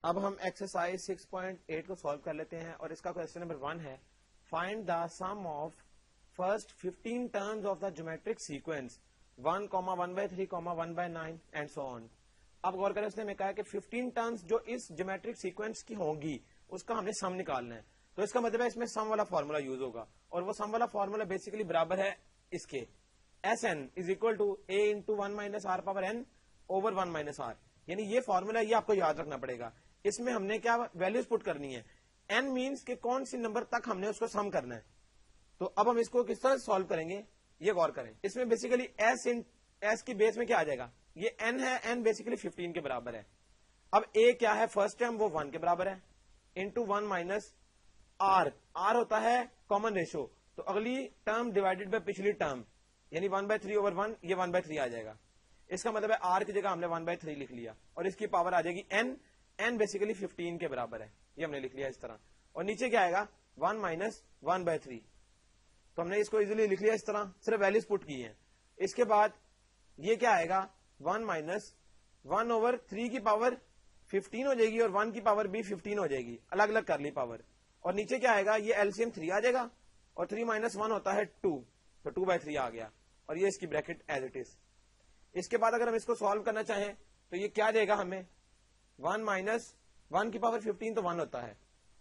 اب ہم ایکسرسائز 6.8 کو سالو کر لیتے ہیں اور اس کا کوشچن نمبر 1 ہے find the sum of first 15 terms of the geometric sequence 1, 1/3, 1/9 and so on. اب غور کریں، اس نے میں کہا کہ 15 ٹرمز جو اس جیومیٹرک سیکوینس کی ہوں گی اس کا ہم نے سم نکالنا ہے. تو اس کا مطلب ہے اس میں سم والا فارمولا یوز ہوگا اور وہ سم والا فارمولا بیسیکلی برابر ہے اس کے Sn is equal to a into 1 minus r power n over 1 minus r. یعنی یہ فارمولا یہ آپ کو یاد رکھنا پڑے گا. اس میں ہم نے کیا ویلیوز پٹ کرنی ہے. n مینس کہ کون سی نمبر تک ہم نے اس کو سم کرنا ہے. تو اب ہم اس کو کس طرح سالو کریں گے یہ غور کریں. اس میں بیسیکلی s کی بیس میں کیا آ جائے گا، یہ n ہے، n بیسیکلی 15 کے برابر ہے. اب a کیا ہے، فرسٹ ٹرم وہ 1 کے برابر ہے انٹو 1 مائنس r ہوتا ہے کامن ریشو. تو اگلی ٹرم ڈیوائڈیڈ بائی پچھلی ٹرم یعنی 1/3 over 1 یہ 1/3 آ جائے گا. اس کا مطلب ہے r کی جگہ ہم نے 1/3 لکھ لیا اور اس کی پاور آ جائے گی n بیسیکلی 15 کے برابر ہے، یہ ہم نے لکھ لیا اس طرح. اور نیچے کیا آئے گا 1 minus 1/3. تو ہم نے اس کو ایزیلی لکھ لیا اس طرح، صرف ویلیوز پٹ کی ہیں. اس کے بعد یہ کیا آئے گا 1 minus 1/3 کی پاور 15 ہو جائے گی اور 1 کی پاور بھی 15 ہو جائے گی، الگ الگ کر لی پاور. اور نیچے کیا آئے گا، یہ LCM 3 آ جائے گا اور 3 minus 1 ہوتا ہے 2، تو 2/3 آ گیا اور یہ اس کی بریکٹ ایز اٹ از. اس کے بعد اگر ہم اس کو سالو کرنا چاہیں تو یہ کیا دے گا ہمیں 1 minus 1 کی پاور 15 تو 1 ہوتا ہے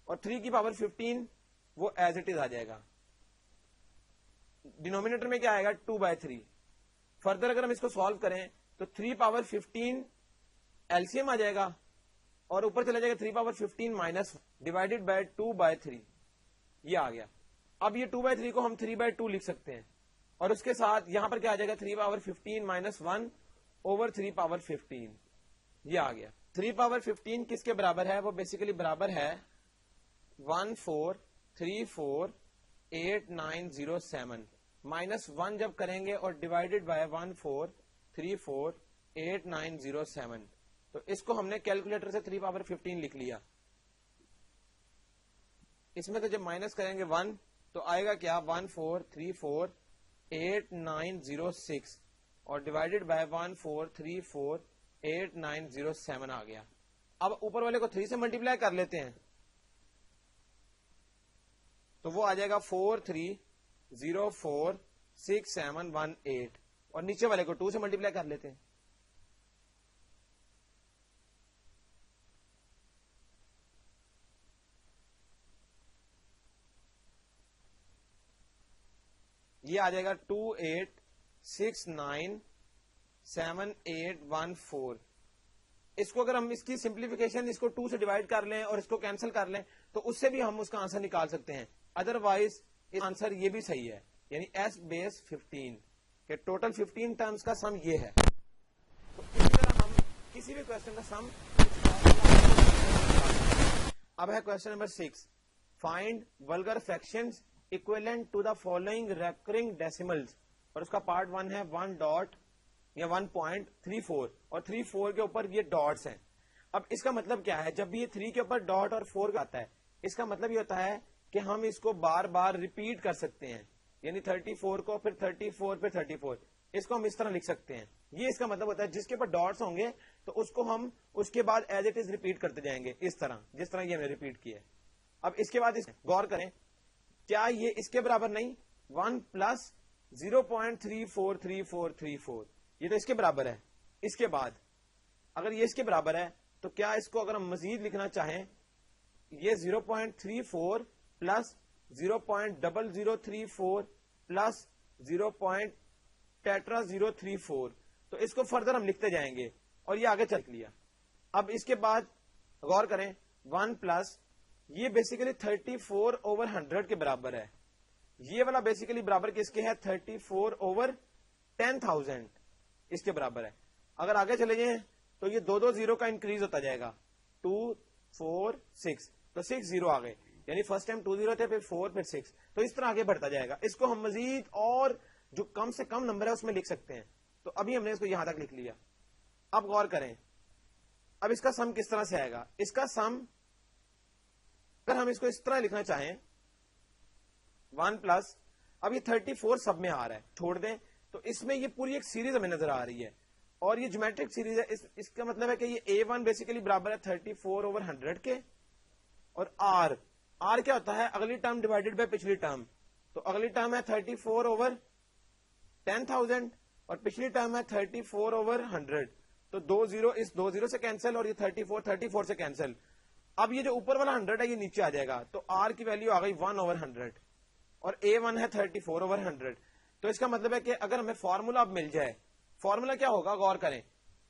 اور 3 کی پاور 15 وہ ایز اٹ از آ جائے گا. ڈینومینیٹر میں کیا آئے گا 2/3. فردر اگر ہم اس کو سالو کریں تو 3 پاور 15 LCM آ جائے گا اور اوپر چلا جائے گا 3 پاور 15 مائنس ڈیوائڈیڈ بائی 2/3 یہ آ گیا. اب یہ 2/3 کو ہم 3/2 لکھ سکتے ہیں اور اس کے ساتھ یہاں پر کیا آ جائے گا 3 پاور 15 مائنس 1 اوور 3 پاور 15 یہ آ گیا. 3 پاور 15 کس کے برابر ہے، وہ بیسیکلی برابر ہے 1434897 مائنس 1 جب کریں گے اور ڈیوائڈیڈ بائی 1434897. تو اس کو ہم نے کیلکولیٹر سے 3 پاور 15 لکھ لیا. اس میں تو جب مائنس کریں گے 1 تو آئے گا کیا 1434896 اور ڈیوائڈیڈ بائی 1434897 آ گیا. اب اوپر والے کو 3 سے ملٹیپلائی کر لیتے ہیں تو وہ آ جائے گا 43046718 اور نیچے والے کو 2 سے ملٹیپلائی کر لیتے ہیں. یہ آ جائے گا 28697814. اس کو اگر ہم اس کی سمپلیفیکیشن اس کو 2 سے ڈیوائڈ کر لیں اور اس کو کینسل کر لیں تو اس سے بھی ہم اس کا آنسر نکال سکتے ہیں. ادروائز آنسر یہ بھی صحیح ہے، یعنی S بیس 15 کہ ٹوٹل 15 ٹرمز کا سم یہ ہے. تو اسی طرح ہم کسی بھی کوشچن کا سم. اب ہے question number 6 find vulgar fractions equivalent to the following recurring decimals. اور اس کا پارٹ 1 ہے 1 ڈاٹ یا 1.34 اور 34 کے اوپر یہ ڈاٹس ہیں. اب اس کا مطلب کیا ہے، جب بھی یہ 3 کے اوپر ڈاٹ اور 4 آتا ہے اس کا مطلب یہ ہوتا ہے کہ ہم اس کو بار بار ریپیٹ کر سکتے ہیں. یعنی 34 کو پھر 34 پھر 34 اس کو ہم اس طرح لکھ سکتے ہیں. یہ اس کا مطلب ہوتا ہے جس کے اوپر ڈاٹس ہوں گے تو اس کو ہم اس کے بعد ایز اٹ از ریپیٹ کرتے جائیں گے اس طرح جس طرح یہ ہم نے ریپیٹ کیا ہے. اب اس کے بعد غور کریں، کیا یہ اس کے برابر نہیں 1 پلس 0.343434 یہ تو اس کے برابر ہے. اس کے بعد اگر یہ اس کے برابر ہے تو کیا اس کو اگر ہم مزید لکھنا چاہیں یہ 0.34 پلس 0.0034 پلس 0.034 تو اس کو فردر ہم لکھتے جائیں گے اور یہ آگے چل لیا. اب اس کے بعد غور کریں 1 پلس یہ بیسیکلی 34 اوور 100 کے برابر ہے. یہ والا بیسیکلی برابر کس کے ہے 34 اوور 10,000 اس کے برابر ہے. اگر آگے چلے جائیں تو یہ 2 زیرو کا انکریز ہوتا جائے گا 2 4 6 تو 6 زیرو آ گئے، یعنی فرسٹ ٹائم 2 زیرو تھے پھر 4 پھر 6 تو اس طرح آگے بڑھتا جائے گا. اس کو ہم مزید اور جو کم سے کم نمبر ہے اس میں لکھ سکتے ہیں. تو ابھی ہم نے اس کو یہاں تک لکھ لیا. اب غور کریں، اب اس کا سم کس طرح سے آئے گا. اس کا سم اگر ہم اس کو اس طرح لکھنا چاہیں 1 پلس اب یہ 34 سب میں آ رہا ہے چھوڑ دیں تو اس میں یہ پوری ایک سیریز ہمیں نظر آ رہی ہے اور یہ جیومیٹرک سیریز ہے, اس کا مطلب ہے کہ یہ A1 بیسیکلی برابر ہے 34/100 کے, اور R کیا ہوتا ہے اگلی ٹرم ڈیوائڈیڈ بائی پچھلی ٹرم. تو اگلی ٹرم ہے 34/10,000 اور پچھلی ٹرم ہے 34/100. تو 20 اس 20 سے کینسل اور یہ 34 سے کینسل. اب یہ جو اوپر والا 100 ہے یہ نیچے آ جائے گا, تو R کی ویلیو آ گئی 1/100 اور A1 ہے 34/100. تو اس کا مطلب ہے کہ اگر ہمیں فارمولا اب مل جائے, فارمولا کیا ہوگا غور کریں,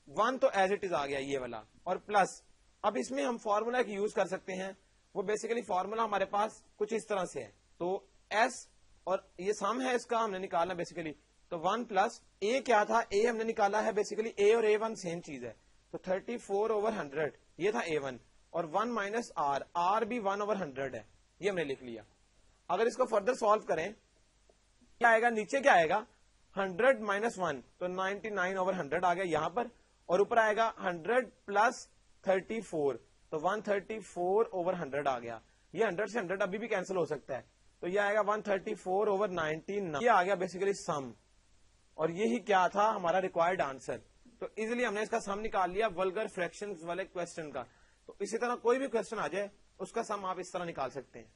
1 تو ایز اٹ از آ گیا یہ والا, اور پلس اب اس میں ہم فارمولا ایک یوز کر سکتے ہیں. وہ بیسیکلی فارمولا ہمارے پاس کچھ اس طرح سے ہے. تو ایس اور یہ سم ہے اس کا ہم نے نکالنا بیسیکلی, تو 1 پلس اے کیا تھا, اے ہم نے نکالا ہے بیسیکلی, اے اور A1 سیم چیز ہے. تو 34/100 یہ تھا A1, اور 1 مائنس آر بھی 1/100 ہے, یہ ہم نے لکھ لیا. اگر اس کو فردر سالو کریں کیا آئے گا, نیچے کیا آئے گا 100 مائنس 1 تو 99/100 آ گیا یہاں پر, اور اوپر آئے گا 100 پلس 34 تو 134/100 آ گیا. یہ 100 سے 100 ابھی بھی کینسل ہو سکتا ہے, تو یہ آئے گا 134/99. یہ آ گیا بیسیکلی سم, اور یہی کیا تھا ہمارا ریکوائرڈ آنسر. تو ایزیلی ہم نے اس کا سم نکال لیا ولگر فریکشن والے کوشچن کا. تو اسی طرح کوئی بھی کوشچن آ جائے اس کا سم آپ اس طرح نکال سکتے ہیں.